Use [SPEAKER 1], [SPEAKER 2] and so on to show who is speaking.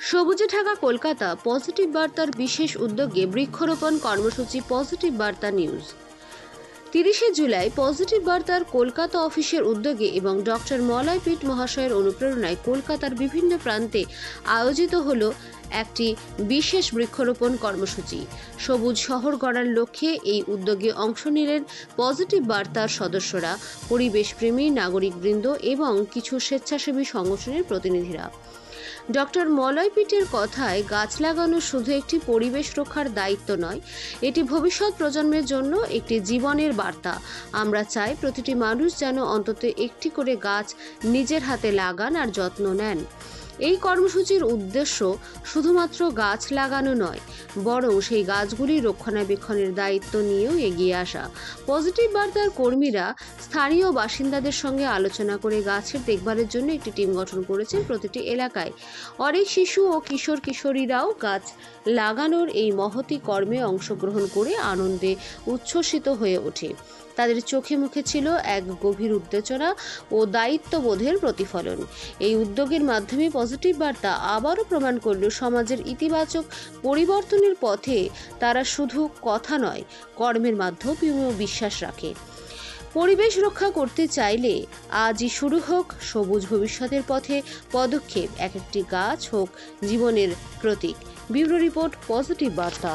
[SPEAKER 1] সবুজে ঢাকা কলকাতা পজিটিভ বার্তার বিশেষ উদ্যোগে বৃক্ষরোপণ কর্মসূচি পজিটিভ বার্তা নিউজ। 30শে জুলাই পজিটিভ বার্তার কলকাতা অফিসের উদ্যোগে এবং ডক্টর মলয় পিট মহাশয়ের অনুপ্রেরণায় কলকাতার বিভিন্ন প্রান্তে আয়োজিত হলো একটি বিশেষ বৃক্ষরোপণ কর্মসূচি। সবুজ শহর গড়ার লক্ষ্যে এই উদ্যোগে অংশ নিলেন পজিটিভ বার্তার সদস্যরা, পরিবেশপ্রেমী নাগরিকবৃন্দ এবং কিছু স্বেচ্ছাসেবী সংগঠনের প্রতিনিধিরা। ডক্টর মলয় পিটের কথায়, গাছ লাগানো শুধু একটি পরিবেশ রক্ষার দায়িত্ব নয়, এটি ভবিষ্যৎ প্রজন্মের জন্য একটি জীবনের বার্তা। আমরা চাই প্রতিটি মানুষ যেন অন্তত একটি করে গাছ নিজের হাতে লাগান আর যত্ন নেন। এই কর্মসূচির উদ্দেশ্য শুধুমাত্র গাছ লাগানো নয়, বরং সেই গাছগুলি রক্ষণাবেক্ষণের দায়িত্ব নিয়েও এগিয়ে আসা। পজিটিভ বার্তার কর্মীরা স্থানীয় বাসিন্দাদের সঙ্গে আলোচনা করে গাছের দেখভালের জন্য একটি টিম গঠন করেছেন প্রতিটি এলাকায়। অনেক শিশু ও কিশোর কিশোরীরাও গাছ লাগানোর এই মহতী কর্মে অংশগ্রহণ করে আনন্দে উচ্ছ্বসিত হয়ে ওঠে। তাদের চোখে মুখে ছিল এক গভীর উত্তেজনা ও দায়িত্ববোধের প্রতিফলন। এই উদ্যোগের মাধ্যমে পজিটিভ বার্তা আবারও প্রমাণ করল সমাজের ইতিবাচক পরিবর্তনের পথে তারা শুধু কথা নয়, কর্মের মাধ্যমেও বিশ্বাস রাখে। পরিবেশ রক্ষা করতে চাইলে আজই শুরু হোক সবুজ ভবিষ্যতের পথে পদক্ষেপ। এক একটি গাছ হোক জীবনের প্রতীক। ব্যুরো রিপোর্ট, পজিটিভ বার্তা।